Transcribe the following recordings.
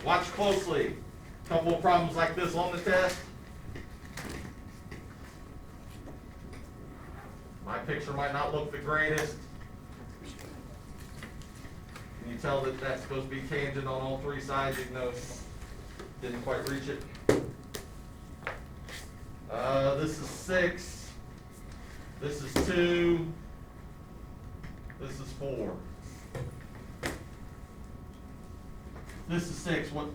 Watch closely. Couple of problems like this on the test. My picture might not look the greatest. Can you tell that that's supposed to be tangent on all three sides, even though it didn't quite reach it? This is 6. This is 2. This is 4. This is 6. What?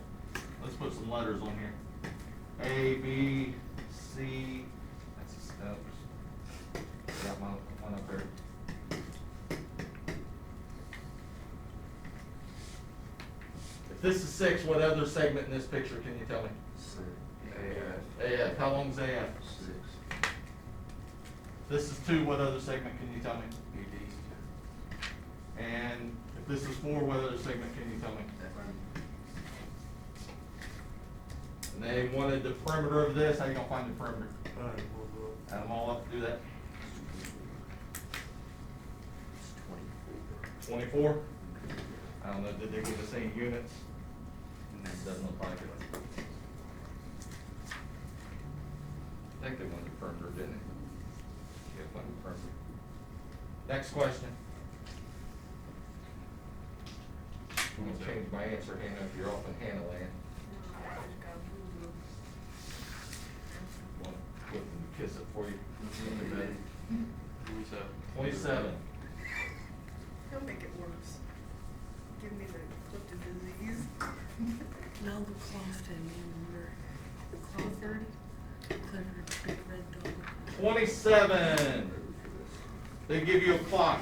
Let's put some letters on here. A, B, C. That's a step. Got my one up there. If this is 6, what other segment in this picture can you tell me? AF. AF. How long is AF? 6. This is 2, what other segment can you tell me? BD. And if this is 4, what other segment can you tell me? And they wanted the perimeter of this. How you gonna find the perimeter? Add them all up, do that. 24. I don't know, did they give us any units? Doesn't look like it. I think they wanted the perimeter, didn't they? Yeah, wanted the perimeter. Next question. I'm gonna change my answer, Hannah, if you're off in Hannah land. Want Clifton to kiss it for you? 27. He'll make it worse. Give me the Clifton disease. No, the Clifton, remember? The Clifford. Clifford, big red dog. 27. They give you a clock.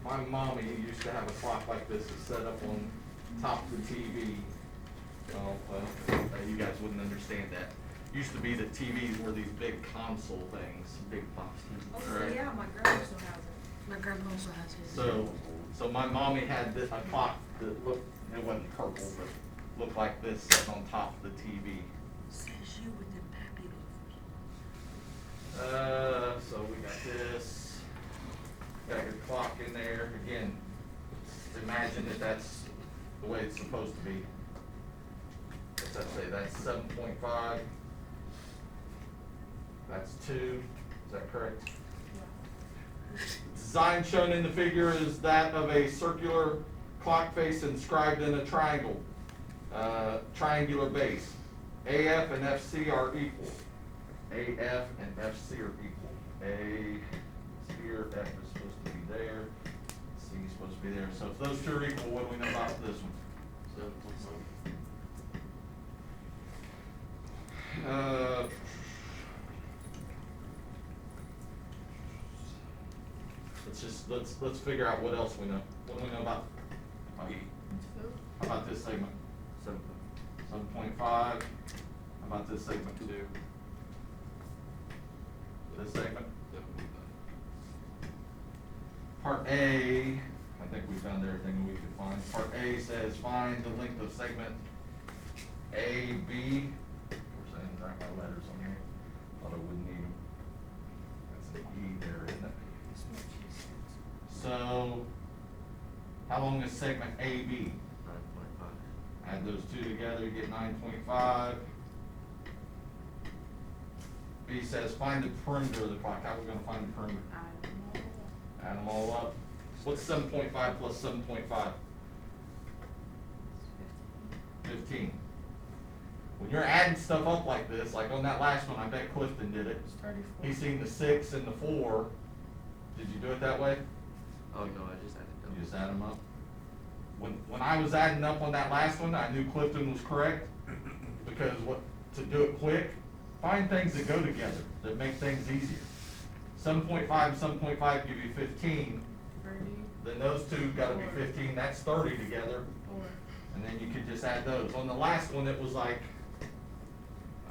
My mommy used to have a clock like this that's set up on top of the TV. Oh, well, you guys wouldn't understand that. Used to be that TVs were these big console things, big pops. Oh, yeah, my grandma still has it. My grandpa also has his. So my mommy had a clock that looked, it wasn't purple, but looked like this set on top of the TV. Says you with them pappy So we got this, got your clock in there. Again, imagine that that's the way it's supposed to be. What's that say? That's 7.5. That's 2. Is that correct? Design shown in the figure is that of a circular clock face inscribed in a triangle, triangular base. AF and FC are equal. AF and FC are equal. A is here, F is supposed to be there, C is supposed to be there. So if those two are equal, what do we know about this one? 7.7. Let's figure out what else we know. What do we know about? How about this segment? 7.5. How about this segment? 2. This segment? Part A, I think we found everything we could find. Part A says find the length of segment AB. We're saying write my letters on here. Thought I wouldn't need them. That's the E there, isn't it? So, how long is segment AB? 9.5. Add those two together, you get 9.5. B says find the perimeter of the clock. How are we going to find the perimeter? Add them all up. What's 7.5 plus 7.5? 15. When you're adding stuff up like this, like on that last one, I bet Clifton did it. He's seen the 6 and the 4. Did you do it that way? Oh no, I just added them. You just add them up? When I was adding up on that last one, I knew Clifton was correct, because to do it quick, find things that go together, that make things easier. 7.5 and 7.5 give you 15, then those two gotta be 15, that's 30 together, and then you could just add those. On the last one, it was like,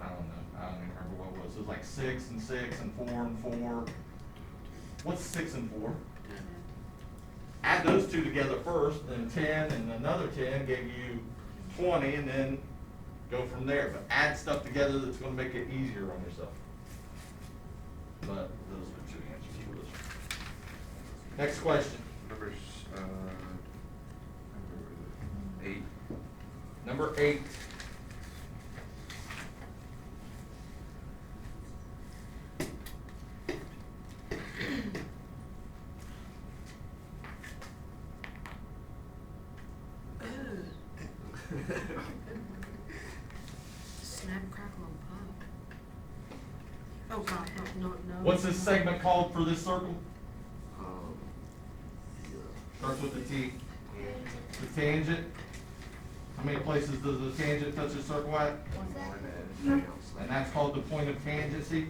I don't know, I don't even remember what it was. It was like 6 and 6 and 4 and 4. What's 6 and 4? Add those two together first, then 10 and another 10 gave you 20, and then go from there. But add stuff together that's going to make it easier on yourself. But those are 2 answers for this one. Next question. Number 8. Number 8. Snap, crackle, and pop. Oh God, no. What's this segment called for this circle? Yeah. Starts with the T. The tangent. How many places does the tangent touch the circle at? And that's called the point of tangency.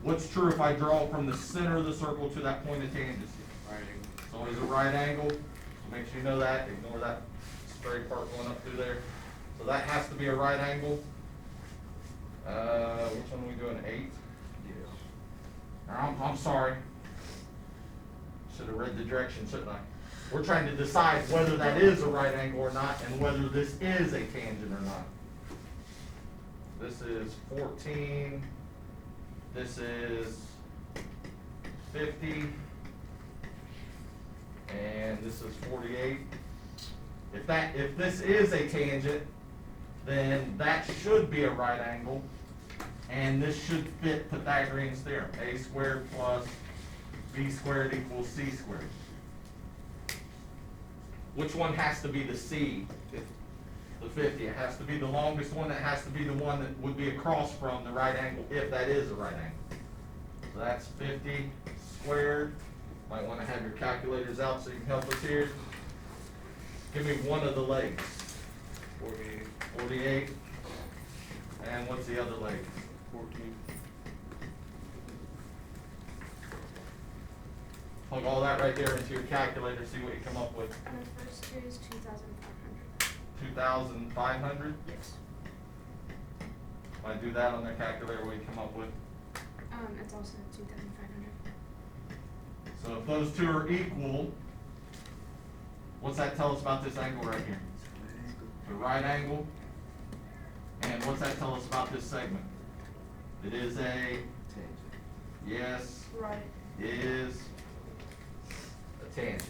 What's true if I draw from the center of the circle to that point of tangency? It's always a right angle. So make sure you know that. Ignore that straight part going up through there. So that has to be a right angle. Which one are we doing? 8? Yeah. I'm sorry. Should have read the directions, shouldn't I? We're trying to decide whether that is a right angle or not, and whether this is a tangent or not. This is 14. This is 50. And this is 48. If this is a tangent, then that should be a right angle, and this should fit Pythagorean theorem. A squared plus b squared equals c squared. Which one has to be the c? The 50. It has to be the longest one. It has to be the one that would be across from the right angle, if that is a right angle. So that's 50 squared. Might want to have your calculators out so you can help us here. Give me one of the legs. 48. 48. And what's the other leg? 14. Plug all that right there into your calculator, see what you come up with. And the first two is 2,500. 2,500? Yes. If I do that on the calculator, what do you come up with? It's also 2,500. So if those two are equal, what's that tell us about this angle right here? The right angle. And what's that tell us about this segment? It is a, Tangent. yes, Right. is a tangent.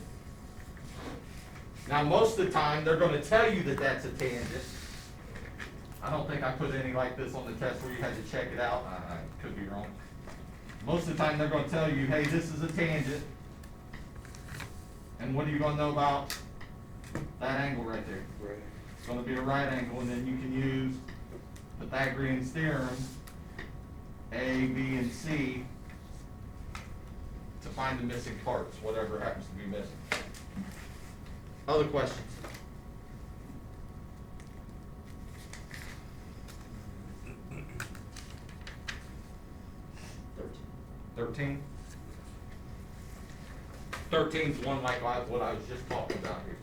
Now, most of the time, they're going to tell you that that's a tangent. I don't think I put any like this on the test where you had to check it out. I could be wrong. Most of the time, they're going to tell you, hey, this is a tangent. And what are you going to know about that angle right there? Right. It's going to be a right angle, and then you can use Pythagorean theorem, A, B, and C, to find the missing parts, whatever happens to be missing. Other questions? Thirteen? 13's one like what I was just talking about here.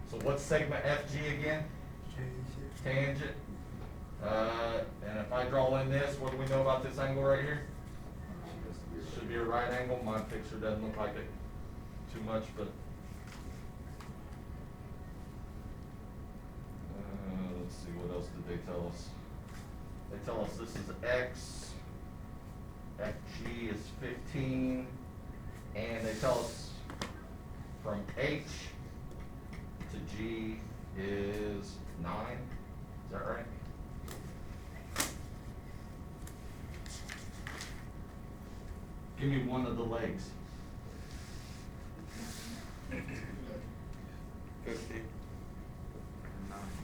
So what's segment FG again? Tangent. And if I draw in this, what do we know about this angle right here? Should be a right angle. My picture doesn't look like it too much, but let's see, what else did they tell us? They tell us this is X, FG is 15, and they tell us from H to G is 9. Is that right? Give me one of the legs. 50.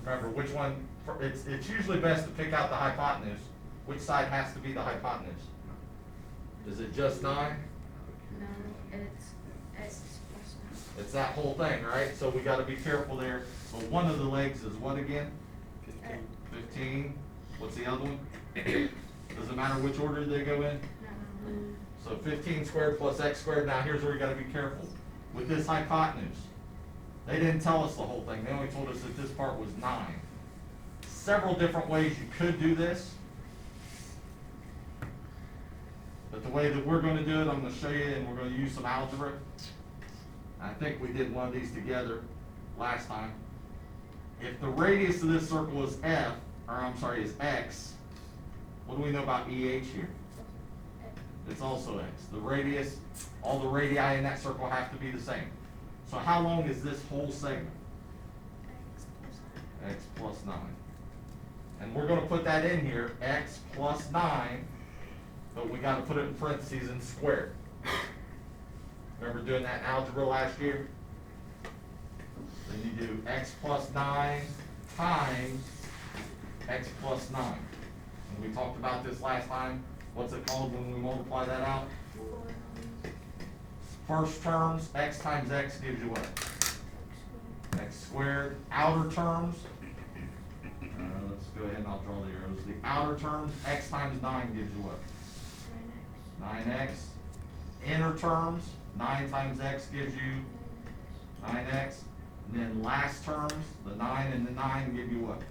Remember, which one, it's usually best to pick out the hypotenuse. Which side has to be the hypotenuse? Is it just 9? No, it's X plus 9. It's that whole thing, right? So we gotta be careful there. But one of the legs is what again? 15. 15. What's the other one? Does it matter which order they go in? No. So 15 squared plus x squared. Now here's where you gotta be careful. With this hypotenuse, they didn't tell us the whole thing. They only told us that this part was 9. Several different ways you could do this. But the way that we're gonna do it, I'm gonna show you, and we're gonna use some algebra. I think we did one of these together last time. If the radius of this circle is F, or I'm sorry, is X, what do we know about EH here? It's also X. The radius, all the radii in that circle have to be the same. So how long is this whole segment? X plus 9. And we're gonna put that in here, X plus 9, but we gotta put it in parentheses and square. Remember doing that in algebra last year? Then you do X plus 9 times X plus 9. And we talked about this last time. What's it called when we multiply that out? First terms, X times X gives you what? X squared. Outer terms, let's go ahead and I'll draw the arrows. The outer terms, X times 9 gives you what? 9X. Inner terms, 9 times X gives you 9X. And then last terms, the 9 and the 9 give you what?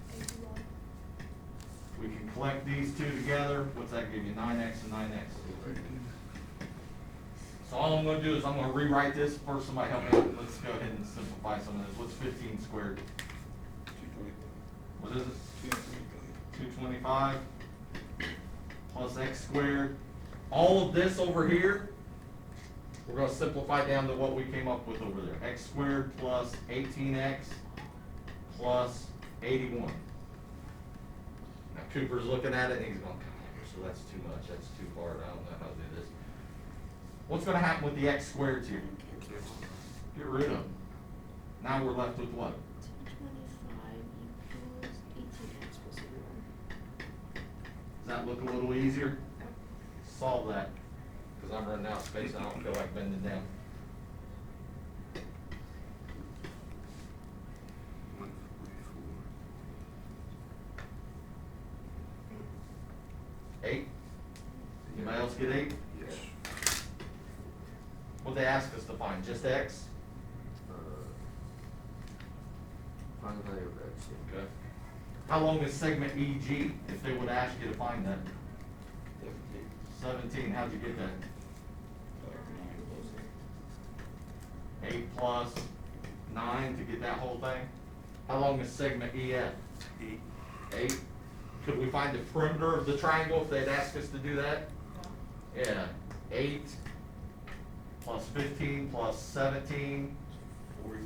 We can collect these two together. What's that give you? 9X and 9X. So all I'm gonna do is I'm gonna rewrite this. First, somebody help me out. Let's go ahead and simplify some of this. What's 15 squared? 225. What is it? 225. 225 plus X squared. All of this over here, we're gonna simplify down to what we came up with over there. X squared plus 18X plus 81. Now Cooper's looking at it and he's going, so that's too much, that's too hard, I don't know how to do this. What's gonna happen with the X squareds here? Get rid of them. Now we're left with what? 225 equals 18x plus 81. Does that look a little easier? Solve that, because I'm running out of space and I don't feel like bending down. 8? Anybody else get 8? Yes. What'd they ask us to find? Just X? Find the value of X. Okay. How long is segment EG, if they would ask you to find that? 17, how'd you get that? 8 plus 9 to get that whole thing? How long is segment EF? 8. Could we find the perimeter of the triangle if they'd ask us to do that? Yeah, 8 plus 15 plus 17. 40.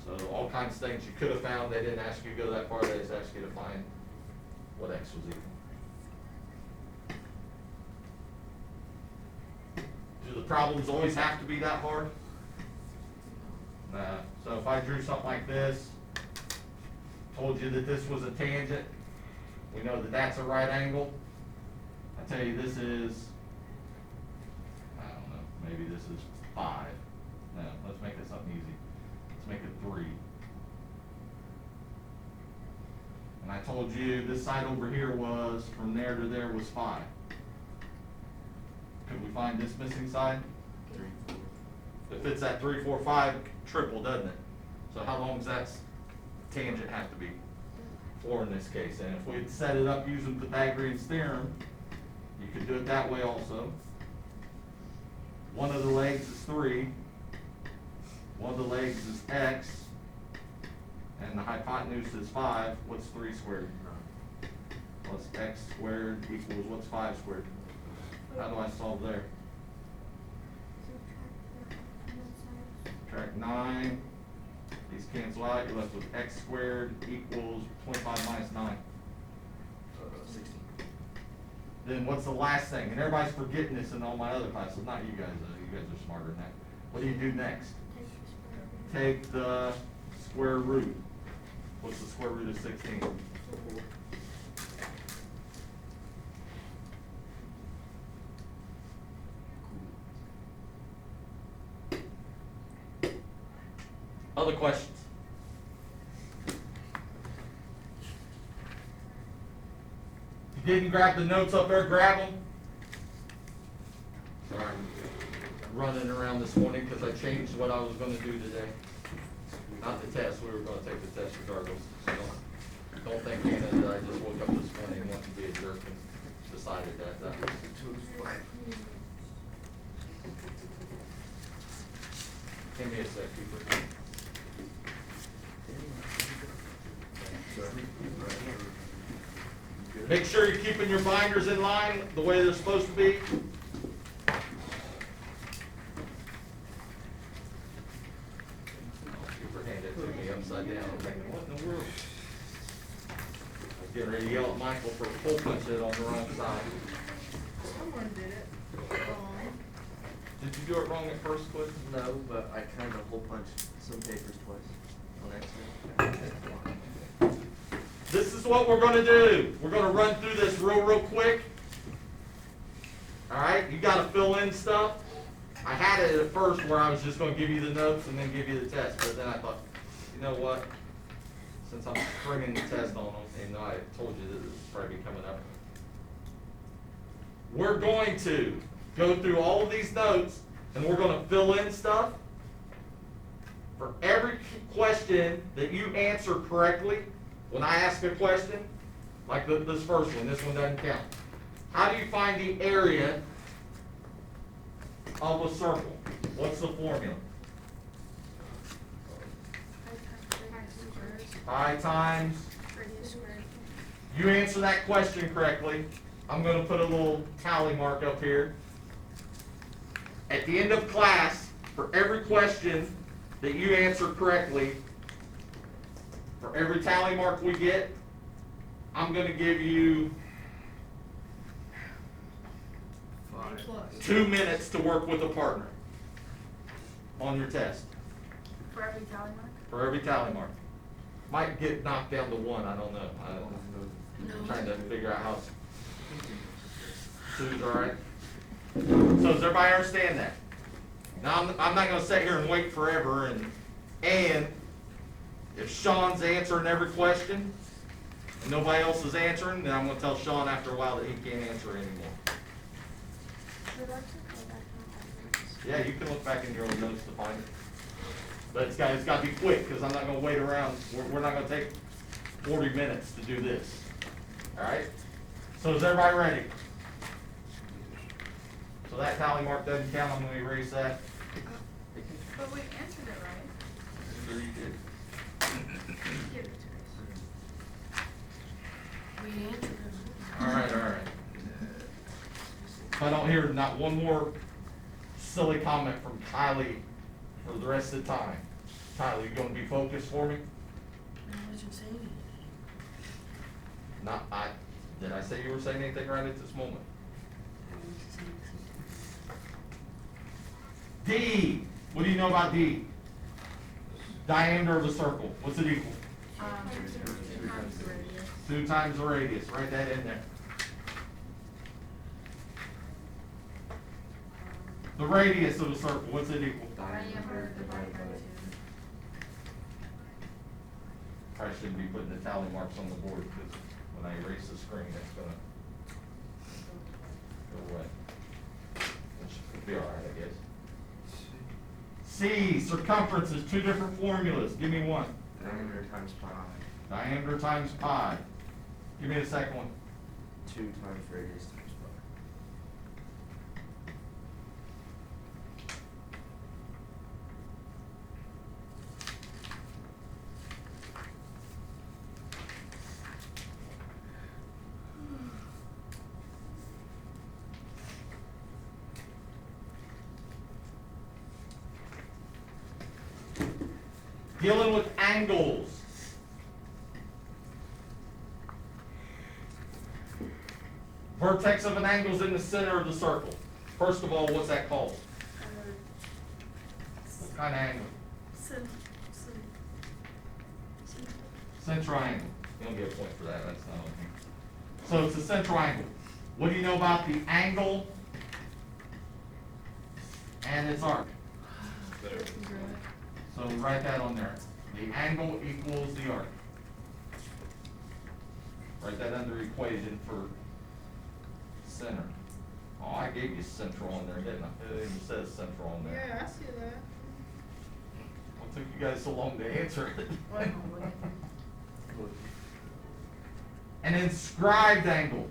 So all kinds of things you could have found. They didn't ask you to go that far. They just asked you to find what X was equal. Do the problems always have to be that hard? Nah. So if I drew something like this, told you that this was a tangent, we know that that's a right angle. I tell you this is, I don't know, maybe this is 5. No, let's make it something easy. Let's make it 3. And I told you this side over here was, from there to there was 5. Could we find this missing side? 3, 4. If it's at 3, 4, 5, triple, doesn't it? So how long does that tangent have to be? 4 in this case. And if we had set it up using Pythagorean's theorem, you could do it that way also. One of the legs is 3. One of the legs is X. And the hypotenuse is 5. What's 3 squared? Plus X squared equals, what's 5 squared? How do I solve there? Subtract 9. These cancel out. You're left with X squared equals 25 minus 9. 16. Then what's the last thing? And everybody's forgetting this in all my other classes. Not you guys, though. You guys are smarter than that. What do you do next? Take the square root. What's the square root of 16? 4. Other questions? If you didn't grab the notes up there, grab them. Sorry, I'm running around this morning because I changed what I was going to do today. Not the test, we were going to take the test regardless. So don't think that I just woke up this morning and wanted to be a jerk and decided that. Give me a sec, Cooper. Make sure you're keeping your binders in line the way they're supposed to be. Cooper handed it to me upside down. I'm thinking, what in the world? I was getting ready to yell at Michael for hole punching it on the wrong side. Someone did it wrong. Did you do it wrong at first, Cliff? No, but I kind of hole punched some papers twice on accident. This is what we're gonna do. We're gonna run through this real quick. Alright, you gotta fill in stuff. I had it at first where I was just gonna give you the notes and then give you the test, but then I thought, you know what? Since I'm bringing the test on them, and I told you that this is probably coming up. We're going to go through all of these notes and we're gonna fill in stuff. For every question that you answer correctly, when I ask a question, like this first one, this one doesn't count. How do you find the area of a circle? What's the formula? Pi times. Radius squared. You answer that question correctly, I'm going to put a little tally mark up here. At the end of class, for every question that you answer correctly, for every tally mark we get, I'm going to give you A plus. 2 minutes to work with a partner on your test. For every tally mark? For every tally mark. Might get knocked down to 1, I don't know. I'm trying to figure out how. Sue's all right? So does everybody understand that? Now, I'm not gonna sit here and wait forever and if Sean's answering every question and nobody else is answering, then I'm gonna tell Sean after a while that he can't answer anymore. Yeah, you can look back in your own notes to find it. But it's got to be quick, because I'm not going to wait around. We're not going to take 40 minutes to do this. All right? So is everybody ready? So that tally mark doesn't count. I'm going to erase that. But we answered it right. Sure you did. Give it to us. We answered it. All right. If I don't hear not one more silly comment from Kylie for the rest of the time. Kylie, you going to be focused for me? I wasn't saying anything. Did I say you were saying anything right at this moment? I wasn't saying anything. D. What do you know about D? Diameter of a circle. What's it equal? 2 times the radius. 2 times the radius. Write that in there. The radius of a circle. What's it equal? Diameter divided by 2. Probably shouldn't be putting the tally marks on the board because when I erase the screen, it's gonna go away. Which would be all right, I guess. C, circumference is 2 different formulas. Give me one. Diameter times pi. Diameter times pi. Give me the second one. 2 times radius times pi. Dealing with angles. Vertex of an angle is in the center of the circle. First of all, what's that called? What kind of angle? Central angle. You don't get a point for that. That's not on here. So it's a central angle. What do you know about the angle and its arc? So write that on there. The angle equals the arc. Write that under equation for center. Oh, I gave you central on there, didn't I? It even says central on there. Yeah, I see that. What took you guys so long to answer it? An inscribed angle.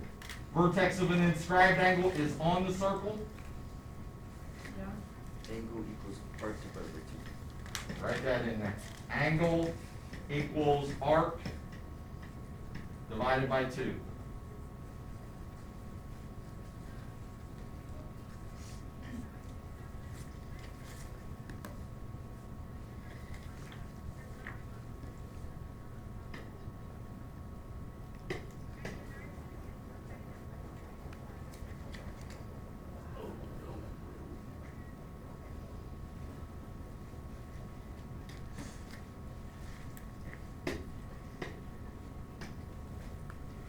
Vertex of an inscribed angle is on the circle. Yeah. Angle equals arc divided by 2. Write that in there. Angle equals arc divided by 2.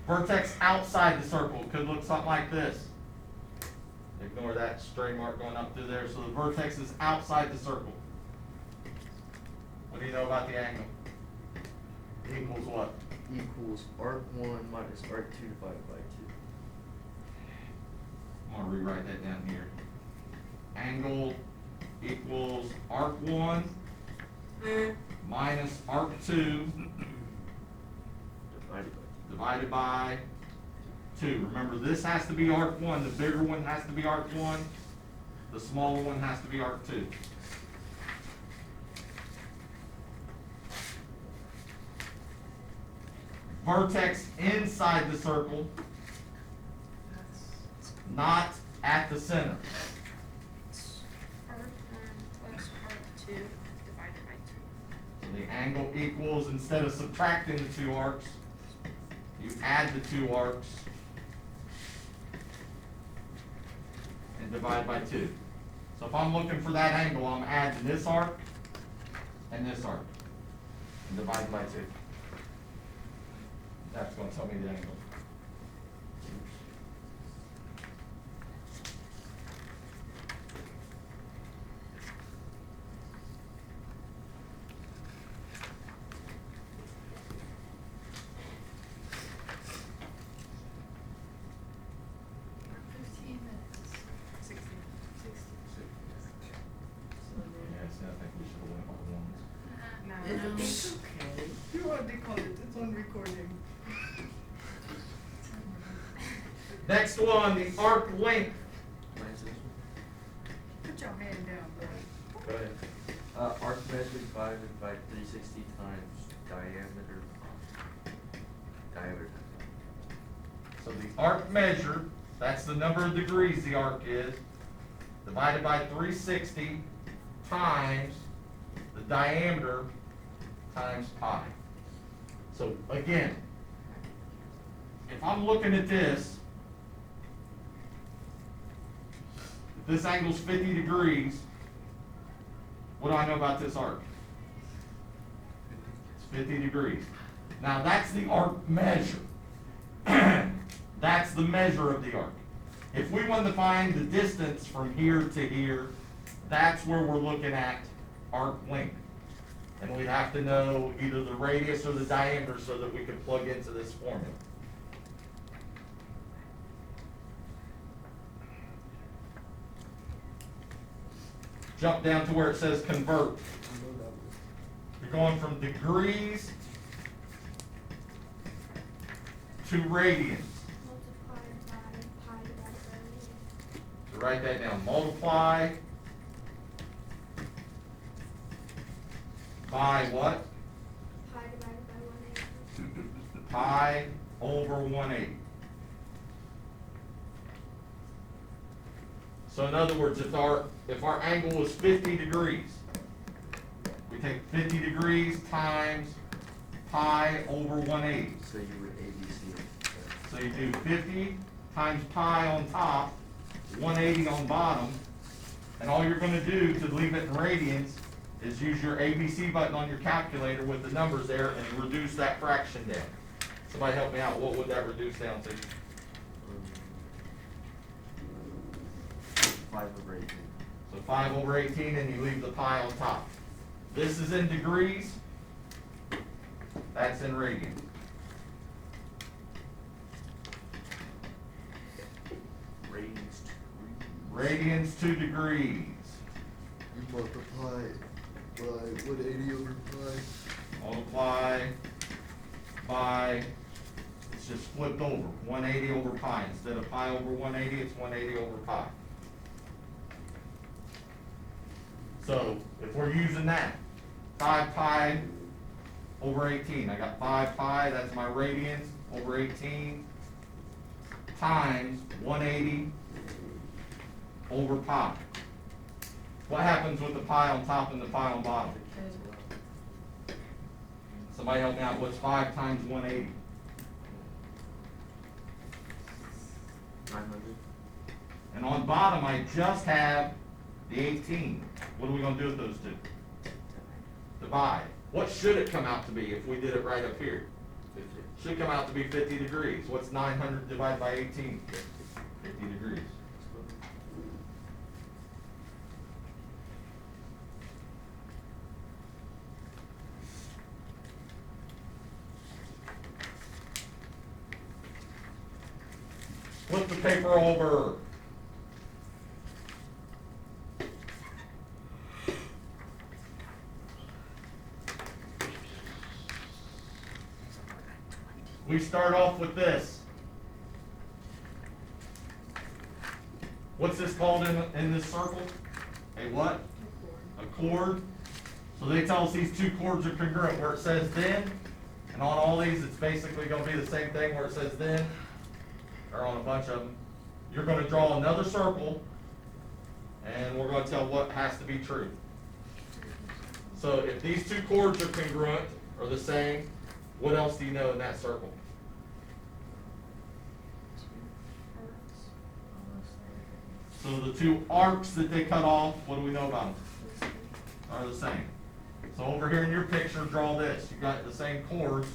Vertex outside the circle could look something like this. Ignore that stray mark going up through there. So the vertex is outside the circle. What do you know about the angle? Equals what? Equals arc 1 minus arc 2 divided by 2. I'm gonna rewrite that down here. Angle equals arc 1 minus arc 2 divided by 2. Remember, this has to be arc 1. The bigger one has to be arc 1. The smaller one has to be arc 2. Vertex inside the circle, not at the center. Arc 1 plus arc 2 divided by 2. So the angle equals, instead of subtracting the 2 arcs, you add the 2 arcs and divide by 2. So if I'm looking for that angle, I'm adding this arc and this arc and dividing by 2. That's going to tell me the angle. Yeah, see, I think we should have went by ones. No. It's okay. You already called it, it's on recording. Next one, the arc length. Minus this Put your hand down, boy. Go ahead. one. Arc measured divided by 360 times diameter. Diameter. So the arc measure, that's the number of degrees the arc is, divided by 360 times the diameter times pi. So again, if I'm looking at this, if this angle's 50 degrees, what do I know about this arc? It's 50 degrees. Now that's the arc measure. That's the measure of the arc. If we want to find the distance from here to here, that's where we're looking at arc length. And we'd have to know either the radius or the diameter so that we can plug into this formula. Jump down to where it says convert. You're going from degrees to radians. Multiplied by pi divided by So write that down. Multiply by what? pi divided by 1/8. Pi over 1/8. So in other words, if our angle was 50 degrees, we take 50 degrees times pi over 1/8. So you would ABC it. So you do 50 times pi on top, 180 on bottom, and all you're going to do to leave it in radians is use your ABC button on your calculator with the numbers there and reduce that fraction down. Somebody help me out. What would that reduce down to? 5/18. So 5 over 18, and you leave the pi on top. This is in degrees. That's in radians. Radians to degrees. You multiply by 180 over pi. Multiply by, it's just flipped over, 180 over pi. Instead of pi over 180, it's 180 over pi. So if we're using that, 5 pi over 18. I got 5 pi, that's my radians, over 18, times 180 over pi. What happens with the pi on top and the pi on bottom? Somebody help me out, what's 5 times 180? 900. And on bottom, I just have the 18. What are we gonna do with those two? Divide. What should it come out to be if we did it right up here? 50. Should come out to be 50 degrees. What's 900 divided by 18? 50 degrees. Flip the paper over. We start off with this. What's this called in this circle? A what? A chord. So they tell us these two chords are congruent. Where it says then, and on all these, it's basically going to be the same thing where it says then, or on a bunch of them. You're going to draw another circle, and we're going to tell what has to be true. So if these two chords are congruent, or the same, what else do you know in that circle? So the two arcs that they cut off, what do we know about them? Are the same. So over here in your picture, draw this. You've got the same chords.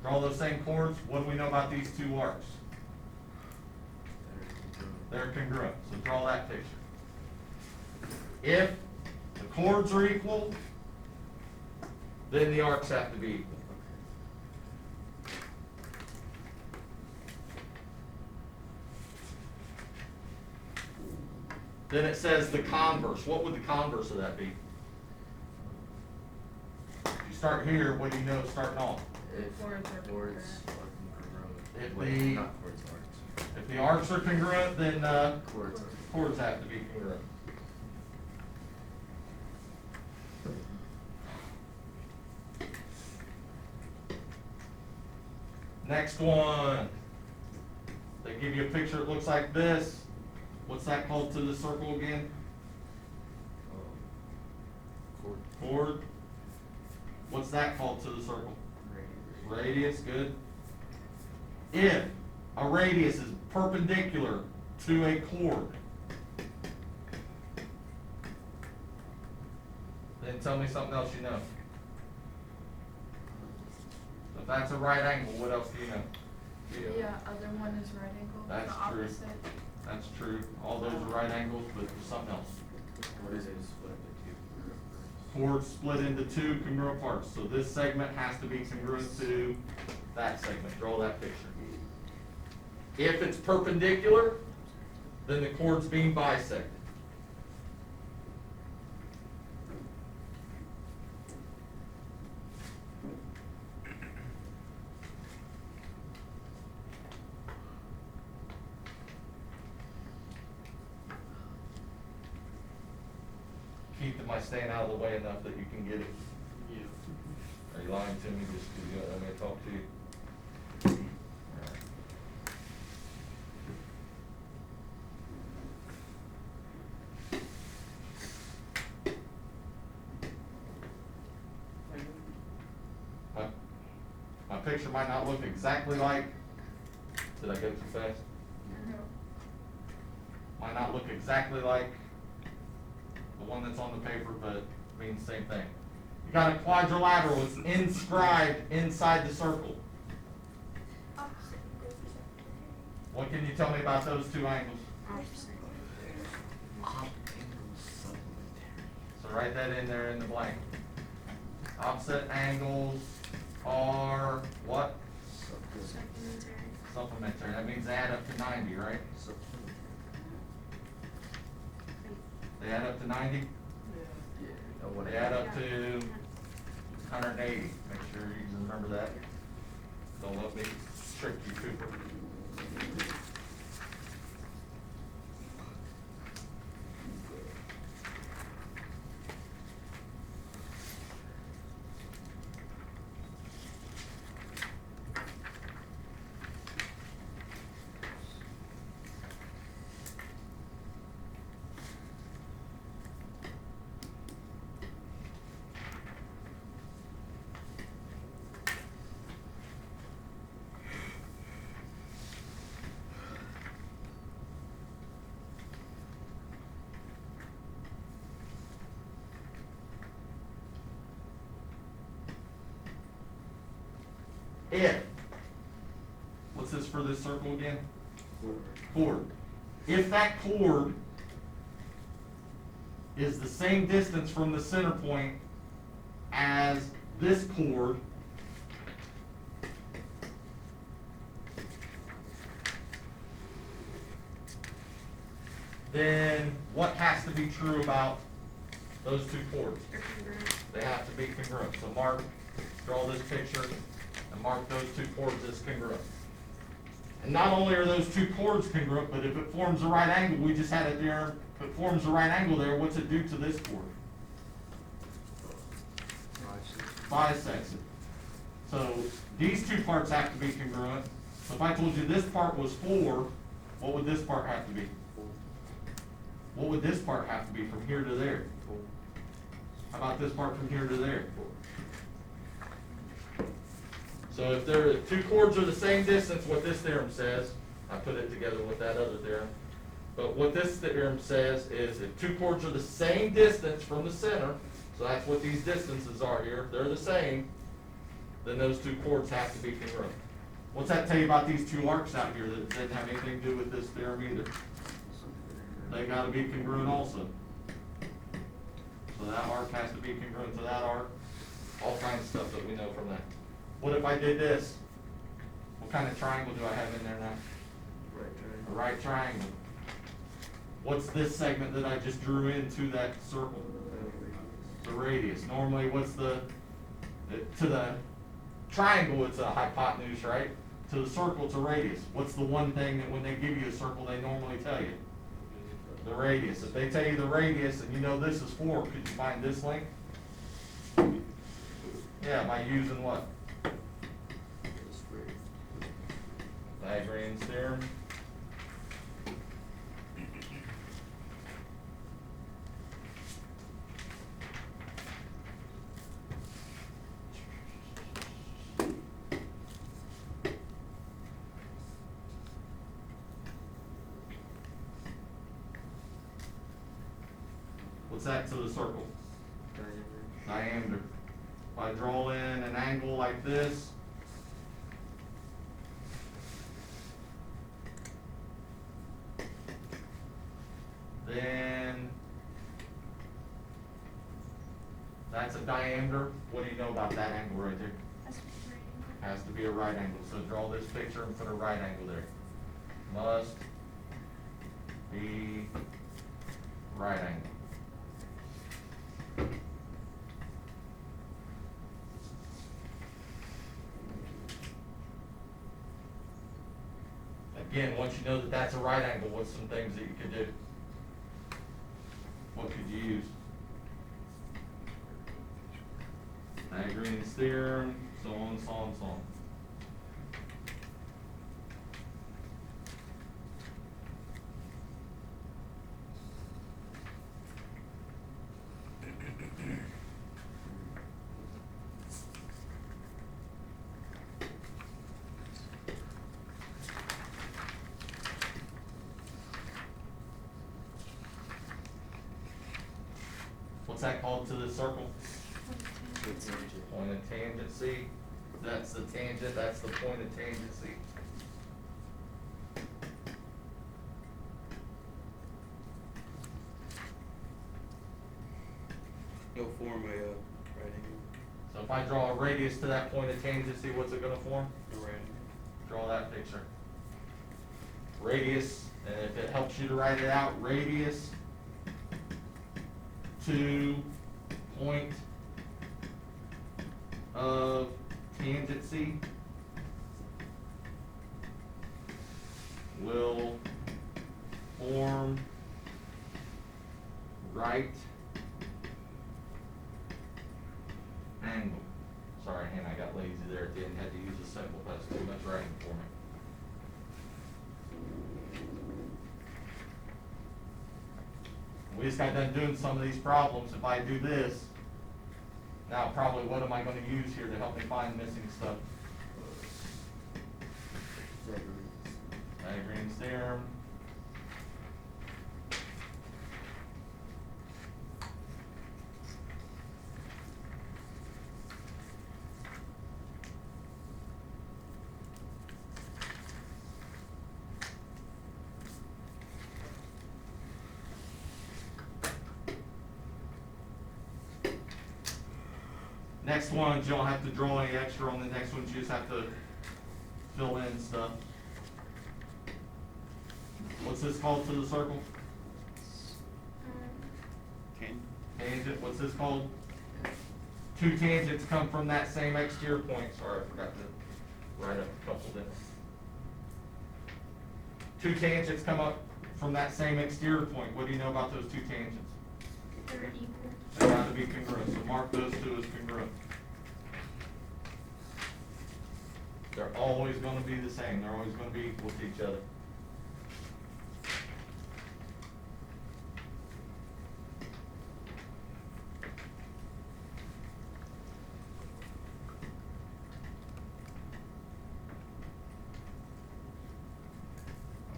Draw those same chords. What do we know about these two arcs? They're congruent. So draw that picture. If the chords are equal, then the arcs have to be equal. Then it says the converse. What would the converse of that be? If you start here, what do you know starting off? If Chords are chords If are congruent. the- Not chords, arcs. If the arcs are congruent, then Chords. chords have to be congruent. Next one. They give you a picture, it looks like this. What's that called to the circle again? Chord. Chord. What's that called to the circle? Radius, good. If a radius is perpendicular to a chord, then tell me something else you know. If that's a right angle, what else do you know? The other one is right angle, the That's true. opposite. That's true. All those are right angles, but there's something else. What is it split into two? Chords split into two congruent parts. So this segment has to be congruent to that segment. Draw that picture. If it's perpendicular, then the chord's being bisected. Keith, am I staying out of the way enough that you can get it? Yeah. Are you lying to me just because you don't want me to talk to you? Alright. My picture might not look exactly like, did I go too fast? No. Might not look exactly like the one that's on the paper, but means the same thing. You got a quadrilateral, it's inscribed inside the circle. Opposite goes What can you tell me about those two angles? So write that in there in the blank. Opposite angles are what? Supplementary. That means they add up to 90, right? They add up to 90? They add up to 180. Make sure you remember that. Don't let me trick you, Cooper. if, what's this for this circle again? Chord. If that chord is the same distance from the center point as this chord, then what has to be true about those two chords? They're congruent. They have to be congruent. So mark, draw this picture, and mark those two chords as congruent. And not only are those two chords congruent, but if it forms a right angle, we just had it there, if it forms a right angle there, what's it do to this chord? Bisects it. So these two parts have to be congruent. So if I told you this part was 4, what would this part have to be? What would this part have to be from here to there? How about this part from here to there? So if the two chords are the same distance, what this theorem says, I put it together with that other theorem, but what this theorem says is if two chords are the same distance from the center, so that's what these distances are here, if they're the same, then those two chords have to be congruent. What's that tell you about these two arcs out here that didn't have anything to do with this theorem either? They gotta be congruent also. So that arc has to be congruent to that arc, all kinds of stuff that we know from that. What if I did this? What kind of triangle do I have in there now? A right triangle. What's this segment that I just drew into that circle? The radius. Normally, what's to the triangle, it's a hypotenuse, right? To the circle, it's a radius. What's the one thing that when they give you a circle, they normally tell you? The radius. If they tell you the radius and you know this is 4, could you find this length? Yeah, by using what? Pythagorean theorem. What's that to the circle? Diameter. If I draw in an angle like this, then that's a diameter. What do you know about that angle right there? That's right. Has to be a right angle. So draw this picture and put a right angle there. Must be right angle. Again, once you know that that's a right angle, what's some things that you could do? What could you use? Pythagorean's theorem, so on, so on, so on. What's that called to the circle? Point of tangency. That's the tangent, that's the point of tangency. No form a right angle. So if I draw a radius to that point of tangency, what's it gonna form? No right angle. Draw that picture. Radius, and if it helps you to write it out, radius to point of tangency will form right angle. Sorry, Hannah, I got lazy there at the end, had to use a symbol, that's too much writing for me. We just got done doing some of these problems. If I do this, now probably what am I going to use here to help me find missing stuff? Pythagorean's theorem. Next ones, you don't have to draw any extra on the next ones, you just have to fill in stuff. What's this called to the circle? Can, Tangent, what's this called? Two tangents come from that same exterior point. Sorry, I forgot to write up a couple things. Two tangents come up from that same exterior point. What do you know about those two tangents? They're equal. They have to be congruent, so mark those two as congruent. They're always gonna be the same, they're always gonna be equal to each other.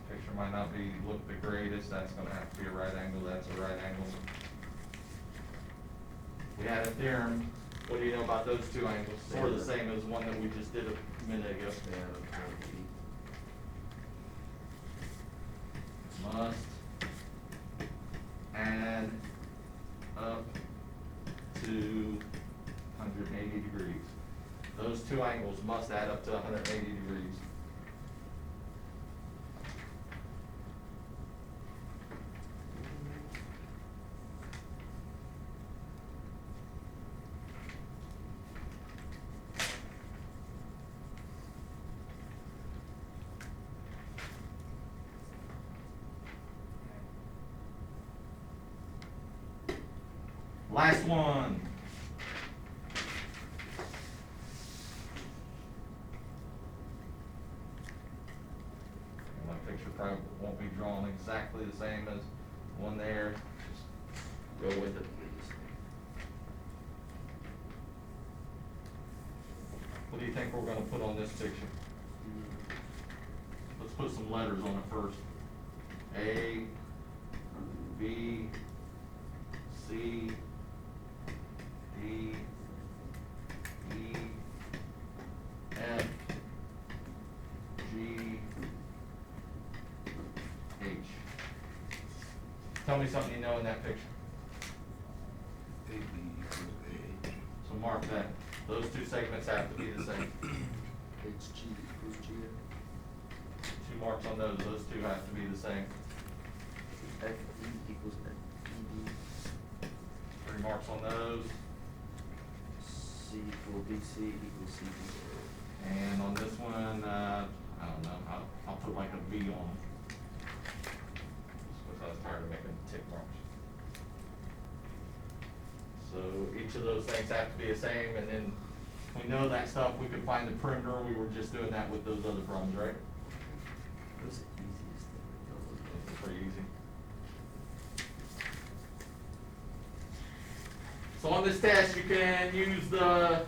Picture might not be, look the greatest, that's gonna have to be a right angle, that's a right angle. We had a theorem, what do you know about those two angles? Sort of the same as one that we just did a minute ago. Must add up to 180 degrees. Those two angles must add up to 180 degrees. Last one. My picture probably won't be drawn exactly the same as one there. Just go with it. What do you think we're gonna put on this picture? Let's put some letters on it first. A, B, C, D, E, F, G, H. Tell me something you know in that picture. So mark that. Those two segments have to be the same. HG equals G. Two marks on those. Those two have to be the same. FE equals FED. Three marks on those. C equals BC equals CD. And on this one, I don't know, I'll put like a V on them. Just because I was tired of making tick marks. So each of those things have to be the same, and then we know that stuff, we can find the perimeter, we were just doing that with those other problems, right? That's the easiest thing. It's pretty easy. So on this test, you can use the